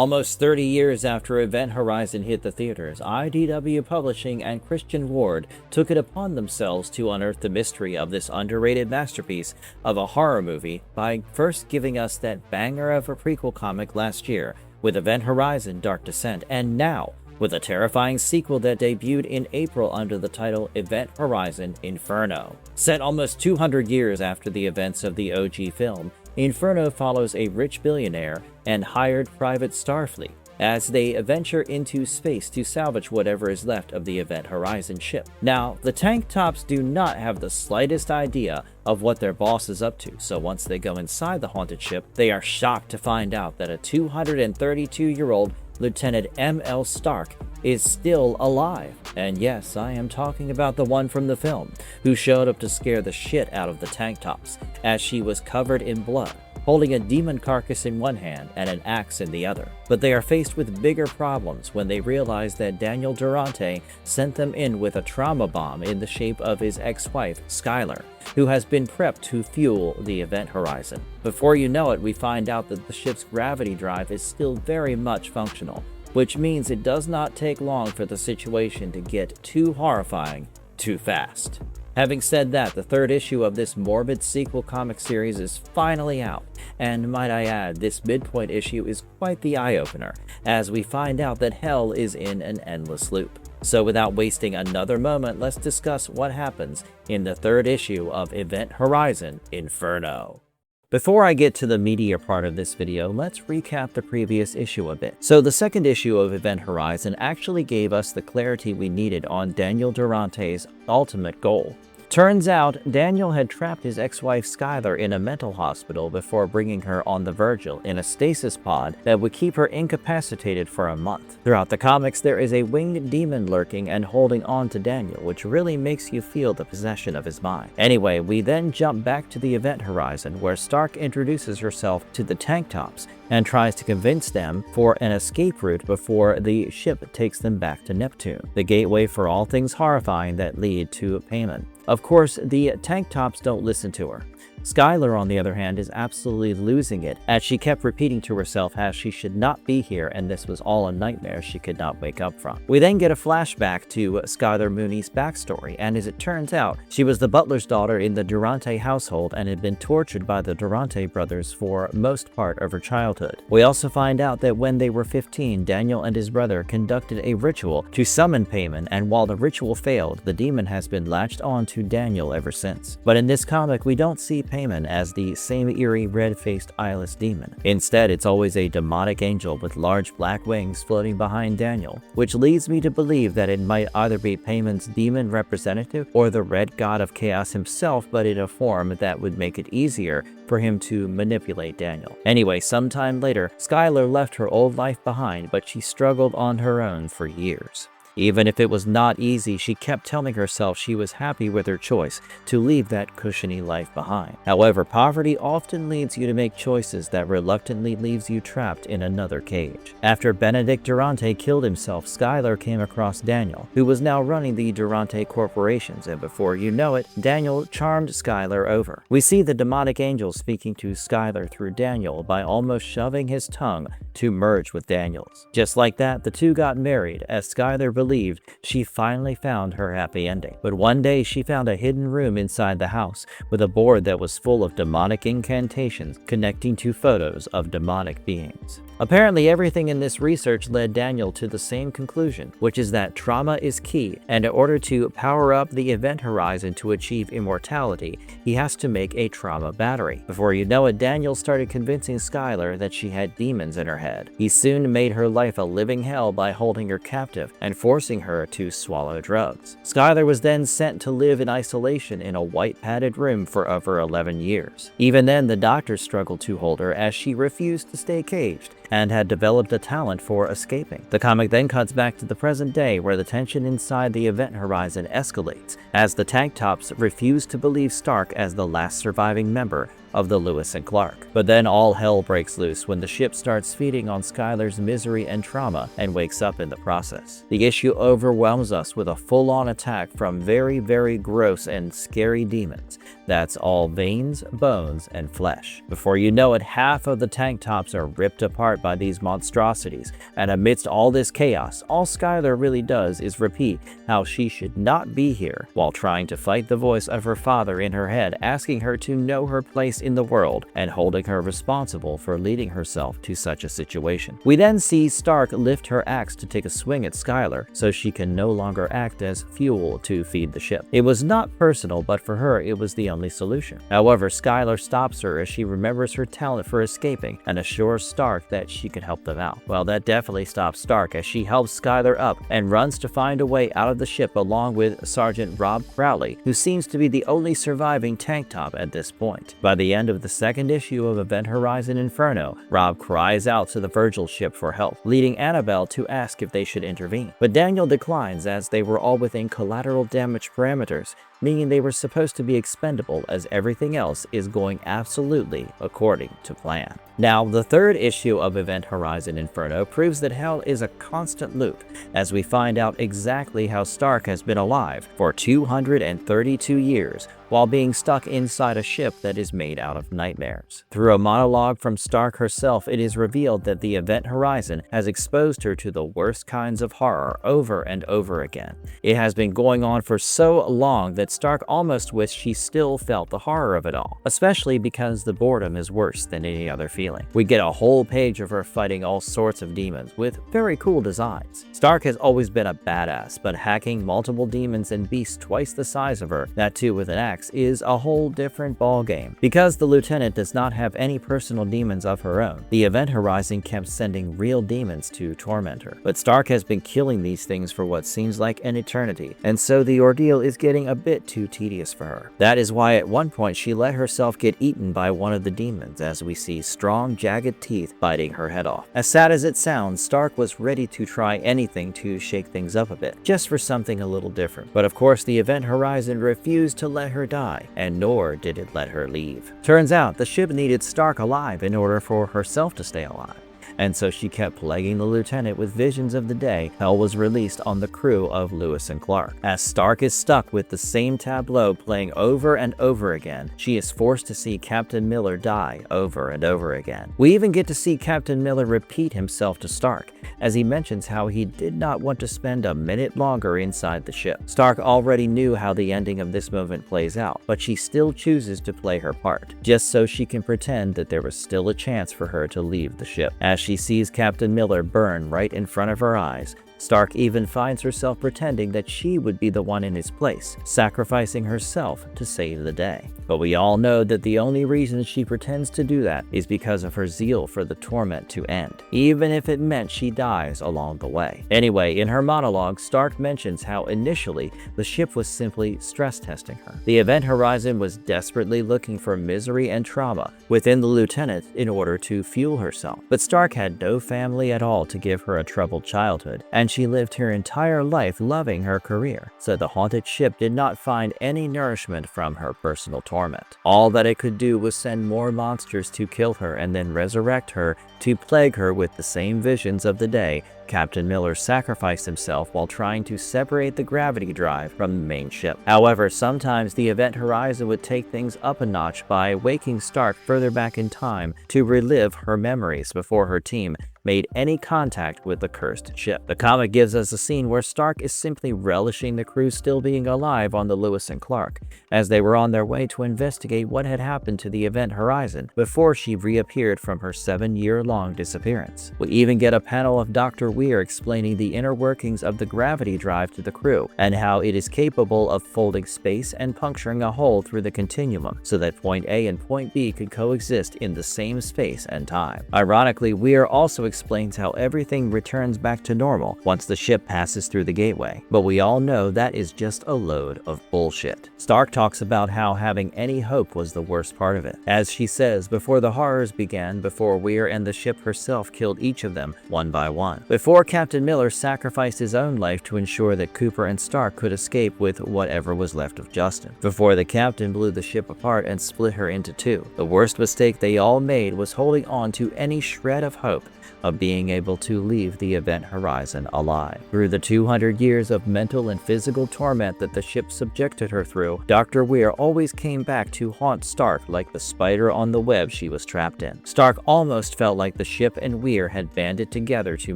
Almost 30 years after Event Horizon hit the theaters, IDW Publishing and Christian Ward took it upon themselves to unearth the mystery of this underrated masterpiece of a horror movie by first giving us that banger of a prequel comic last year with Event Horizon Dark Descent, and now with a terrifying sequel that debuted in April under the title Event Horizon Inferno. Set almost 200 years after the events of the OG film, Inferno follows a rich billionaire and hired private Starfleet as they venture into space to salvage whatever is left of the Event Horizon ship. Now, the tank tops do not have the slightest idea of what their boss is up to, so once they go inside the haunted ship, they are shocked to find out that a 232-year-old Lieutenant M.L. Starck is still alive. And yes, I am talking about the one from the film, who showed up to scare the shit out of the tank tops, as she was covered in blood, holding a demon carcass in one hand and an axe in the other. But they are faced with bigger problems when they realize that Daniel Durante sent them in with a trauma bomb in the shape of his ex-wife, Skylar, who has been prepped to fuel the Event Horizon. Before you know it, we find out that the ship's gravity drive is still very much functional, which means it does not take long for the situation to get too horrifying too fast. Having said that, the third issue of this morbid sequel comic series is finally out, and might I add, this midpoint issue is quite the eye-opener, as we find out that hell is in an endless loop. So without wasting another moment, let's discuss what happens in the third issue of Event Horizon Inferno. Before I get to the meatier part of this video, let's recap the previous issue a bit. So the second issue of Event Horizon actually gave us the clarity we needed on Daniel Durante's ultimate goal. Turns out, Daniel had trapped his ex-wife Skylar in a mental hospital before bringing her on the Virgil in a stasis pod that would keep her incapacitated for a month. Throughout the comics, there is a winged demon lurking and holding on to Daniel, which really makes you feel the possession of his mind. Anyway, we then jump back to the Event Horizon, where Starck introduces herself to the tank tops and tries to convince them for an escape route before the ship takes them back to Neptune, the gateway for all things horrifying that lead to payment. Of course, the tank tops don't listen to her. Skylar, on the other hand, is absolutely losing it, as she kept repeating to herself how she should not be here and this was all a nightmare she could not wake up from. We then get a flashback to Skylar Mooney's backstory, and as it turns out, she was the butler's daughter in the Durante household and had been tortured by the Durante brothers for most part of her childhood. We also find out that when they were 15, Daniel and his brother conducted a ritual to summon Payman, and while the ritual failed, the demon has been latched on to Daniel ever since. But in this comic, we don't see Payman as the same eerie red-faced eyeless demon. Instead, it's always a demonic angel with large black wings floating behind Daniel, which leads me to believe that it might either be Payman's demon representative or the Red God of Chaos himself, but in a form that would make it easier for him to manipulate Daniel. Anyway, sometime later, Skylar left her old life behind, but she struggled on her own for years. Even if it was not easy, she kept telling herself she was happy with her choice to leave that cushiony life behind. However, poverty often leads you to make choices that reluctantly leaves you trapped in another cage. After Benedict Durante killed himself, Skylar came across Daniel, who was now running the Durante corporations, and before you know it, Daniel charmed Skylar over. We see the demonic angel speaking to Skylar through Daniel by almost shoving his tongue to merge with Daniel's. Just like that, the two got married, as Skylar believed she finally found her happy ending. But one day she found a hidden room inside the house with a board that was full of demonic incantations connecting to photos of demonic beings. Apparently, everything in this research led Daniel to the same conclusion, which is that trauma is key, and in order to power up the Event Horizon to achieve immortality, he has to make a trauma battery. Before you know it, Daniel started convincing Skylar that she had demons in her head. He soon made her life a living hell by holding her captive and forcing her to swallow drugs. Skylar was then sent to live in isolation in a white padded room for over 11 years. Even then, the doctors struggled to hold her as she refused to stay caged and had developed a talent for escaping. The comic then cuts back to the present day, where the tension inside the Event Horizon escalates as the tank tops refuse to believe Starck as the last surviving member of the Lewis and Clark. But then all hell breaks loose when the ship starts feeding on Skylar's misery and trauma and wakes up in the process. The issue overwhelms us with a full-on attack from very, very gross and scary demons that's all veins, bones, and flesh. Before you know it, half of the tank tops are ripped apart by these monstrosities, and amidst all this chaos, all Skylar really does is repeat how she should not be here, while trying to fight the voice of her father in her head, asking her to know her place in the world and holding her responsible for leading herself to such a situation. We then see Starck lift her axe to take a swing at Skylar so she can no longer act as fuel to feed the ship. It was not personal, but for her it was the only solution. However, Skylar stops her as she remembers her talent for escaping and assures Starck that she can help them out. Well, that definitely stops Starck as she helps Skylar up and runs to find a way out of the ship along with Sergeant Rob Crowley, who seems to be the only surviving tank top at this point. By the end of the second issue of Event Horizon Inferno, Rob cries out to the Virgil ship for help, leading Annabelle to ask if they should intervene. But Daniel declines as they were all within collateral damage parameters, meaning they were supposed to be expendable as everything else is going absolutely according to plan. Now, the third issue of Event Horizon Inferno proves that hell is a constant loop, as we find out exactly how Starck has been alive for 232 years while being stuck inside a ship that is made out of nightmares. Through a monologue from Starck herself, it is revealed that the Event Horizon has exposed her to the worst kinds of horror over and over again. It has been going on for so long that Starck almost wished she still felt the horror of it all, especially because the boredom is worse than any other feeling. We get a whole page of her fighting all sorts of demons with very cool designs. Starck has always been a badass, but hacking multiple demons and beasts twice the size of her, that too with an axe, is a whole different ballgame. Because the Lieutenant does not have any personal demons of her own, the Event Horizon kept sending real demons to torment her. But Starck has been killing these things for what seems like an eternity, and so the ordeal is getting a bit too tedious for her. That is why at one point she let herself get eaten by one of the demons, as we see strong, jagged teeth biting her head off. As sad as it sounds, Starck was ready to try anything to shake things up a bit, just for something a little different. But of course the Event Horizon refused to let her die, and nor did it let her leave. Turns out the ship needed Starck alive in order for herself to stay alive, and so she kept plaguing the Lieutenant with visions of the day hell was released on the crew of Lewis and Clark. As Starck is stuck with the same tableau playing over and over again, she is forced to see Captain Miller die over and over again. We even get to see Captain Miller repeat himself to Starck, as he mentions how he did not want to spend a minute longer inside the ship. Starck already knew how the ending of this moment plays out, but she still chooses to play her part, just so she can pretend that there was still a chance for her to leave the ship. As she sees Captain Miller burn right in front of her eyes, Starck even finds herself pretending that she would be the one in his place, sacrificing herself to save the day. But we all know that the only reason she pretends to do that is because of her zeal for the torment to end, even if it meant she dies along the way. Anyway, in her monologue, Starck mentions how initially the ship was simply stress testing her. The Event Horizon was desperately looking for misery and trauma within the Lieutenant in order to fuel herself. But Starck had no family at all to give her a troubled childhood, and she lived her entire life loving her career, so the haunted ship did not find any nourishment from her personal torment. All that it could do was send more monsters to kill her and then resurrect her to plague her with the same visions of the day Captain Miller sacrificed himself while trying to separate the gravity drive from the main ship. However, sometimes the Event Horizon would take things up a notch by waking Starck further back in time to relive her memories before her team made any contact with the cursed ship. The comic gives us a scene where Starck is simply relishing the crew still being alive on the Lewis and Clark, as they were on their way to investigate what had happened to the Event Horizon before she reappeared from her 7-year-long disappearance. We even get a panel of Dr. Weir explaining the inner workings of the gravity drive to the crew, and how it is capable of folding space and puncturing a hole through the continuum so that point A and point B could coexist in the same space and time. Ironically, Weir also explains how everything returns back to normal once the ship passes through the gateway, but we all know that is just a load of bullshit. Starck talks about how having any hope was the worst part of it, as she says before the horrors began, before Weir and the ship herself killed each of them one by one. Before before Captain Miller sacrificed his own life to ensure that Cooper and Starck could escape with whatever was left of Justin. Before the captain blew the ship apart and split her into two. The worst mistake they all made was holding on to any shred of hope of being able to leave the event horizon alive. Through the 200 years of mental and physical torment that the ship subjected her through, Dr. Weir always came back to haunt Starck like the spider on the web she was trapped in. Starck almost felt like the ship and Weir had banded together to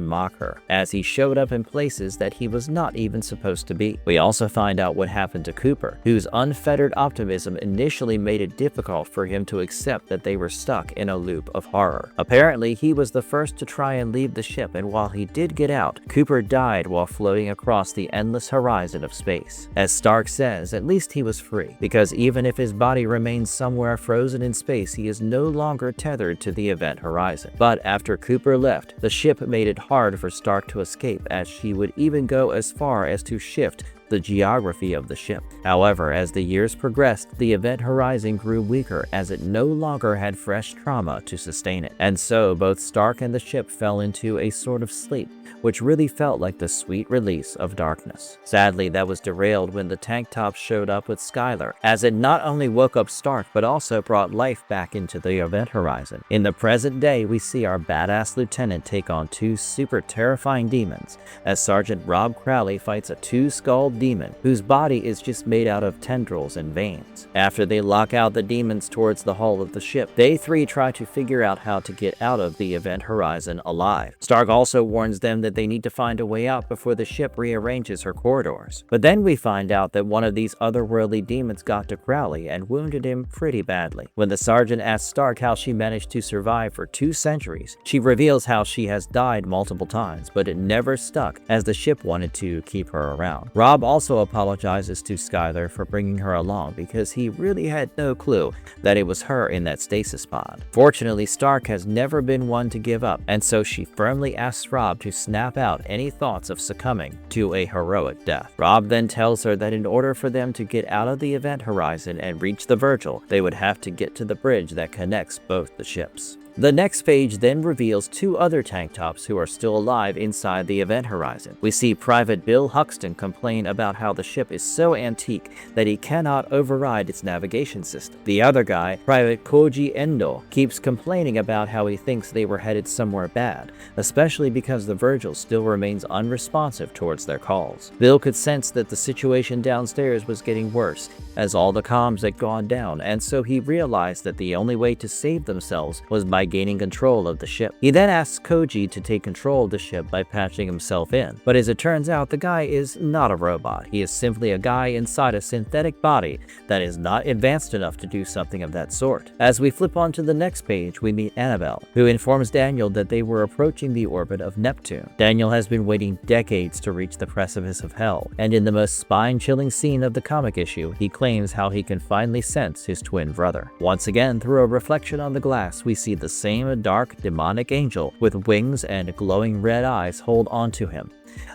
mock her, as he showed up in places that he was not even supposed to be. We also find out what happened to Cooper, whose unfettered optimism initially made it difficult for him to accept that they were stuck in a loop of horror. Apparently, he was the first to try and leave the ship, and while he did get out, Cooper died while floating across the endless horizon of space. As Starck says, at least he was free, because even if his body remains somewhere frozen in space, he is no longer tethered to the event horizon. But after Cooper left, the ship made it hard for Starck to escape, as she would even go as far as to shift the geography of the ship. However, as the years progressed, the event horizon grew weaker as it no longer had fresh trauma to sustain it. And so both Starck and the ship fell into a sort of sleep, which really felt like the sweet release of darkness. Sadly, that was derailed when the tank top showed up with Skylar, as it not only woke up Starck but also brought life back into the event horizon. In the present day, we see our badass lieutenant take on two super terrifying demons, as Sergeant Rob Crowley fights a two-skulled demon whose body is just made out of tendrils and veins. After they lock out the demons towards the hull of the ship, they three try to figure out how to get out of the event horizon alive. Starck also warns them that they need to find a way out before the ship rearranges her corridors. But then we find out that one of these otherworldly demons got to Crowley and wounded him pretty badly. When the sergeant asks Starck how she managed to survive for 2 centuries, she reveals how she has died multiple times, but it never stuck as the ship wanted to keep her around. Rob also apologizes to Skylar for bringing her along because he really had no clue that it was her in that stasis pod. Fortunately, Starck has never been one to give up, and so she firmly asks Rob to snap out any thoughts of succumbing to a heroic death. Rob then tells her that in order for them to get out of the event horizon and reach the Virgil, they would have to get to the bridge that connects both the ships. The next page then reveals 2 other tank tops who are still alive inside the event horizon. We see Private Bill Huxton complain about how the ship is so antique that he cannot override its navigation system. The other guy, Private Koji Endo, keeps complaining about how he thinks they were headed somewhere bad, especially because the Virgil still remains unresponsive towards their calls. Bill could sense that the situation downstairs was getting worse, as all the comms had gone down, and so he realized that the only way to save themselves was by gaining control of the ship. He then asks Koji to take control of the ship by patching himself in, but as it turns out, the guy is not a robot. He is simply a guy inside a synthetic body that is not advanced enough to do something of that sort. As we flip on to the next page, we meet M.L, who informs Daniel that they were approaching the orbit of Neptune. Daniel has been waiting decades to reach the precipice of hell, and in the most spine-chilling scene of the comic issue, he claims how he can finally sense his twin brother. Once again, through a reflection on the glass, we see the same dark, demonic angel with wings and glowing red eyes hold onto him,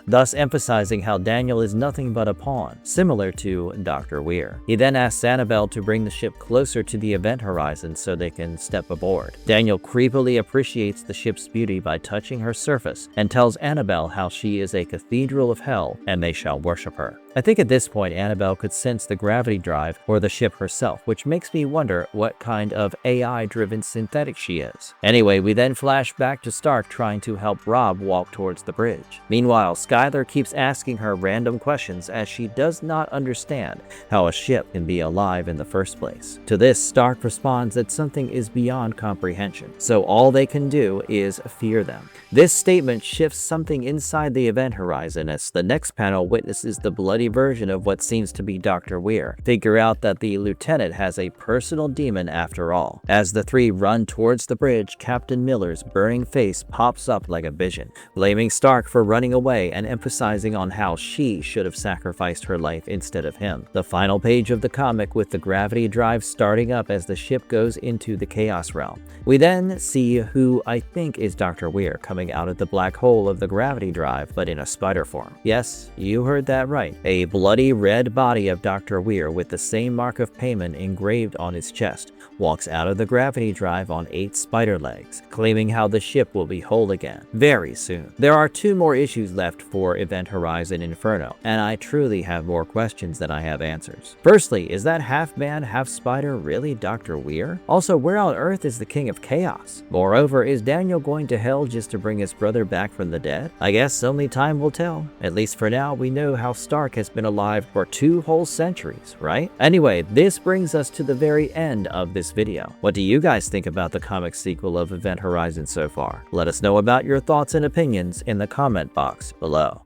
thus emphasizing how Daniel is nothing but a pawn, similar to Dr. Weir. He then asks Annabelle to bring the ship closer to the event horizon so they can step aboard. Daniel creepily appreciates the ship's beauty by touching her surface and tells Annabelle how she is a cathedral of hell and they shall worship her. I think at this point Annabelle could sense the gravity drive or the ship herself, which makes me wonder what kind of AI-driven synthetic she is. Anyway, we then flash back to Starck trying to help Rob walk towards the bridge. Meanwhile, Skylar keeps asking her random questions as she does not understand how a ship can be alive in the first place. To this, Starck responds that something is beyond comprehension, so all they can do is fear them. This statement shifts something inside the event horizon as the next panel witnesses the bloody version of what seems to be Dr. Weir figure out that the lieutenant has a personal demon after all. As the three run towards the bridge, Captain Miller's burning face pops up like a vision, blaming Starck for running away and emphasizing on how she should have sacrificed her life instead of him. The final page of the comic with the gravity drive starting up as the ship goes into the Chaos Realm. We then see who I think is Dr. Weir coming out of the black hole of the gravity drive, but in a spider form. Yes, you heard that right. A bloody red body of Dr. Weir with the same mark of payment engraved on his chest, walks out of the gravity drive on 8 spider legs, claiming how the ship will be whole again very soon. There are 2 more issues left for Event Horizon Inferno, and I truly have more questions than I have answers. Firstly, is that half man, half spider really Dr. Weir? Also, where on earth is the King of Chaos? Moreover, is Daniel going to hell just to bring his brother back from the dead? I guess only time will tell. At least for now, we know how Starck has been alive for 2 whole centuries, right? Anyway, this brings us to the very end of this video. What do you guys think about the comic sequel of Event Horizon so far? Let us know about your thoughts and opinions in the comment box below.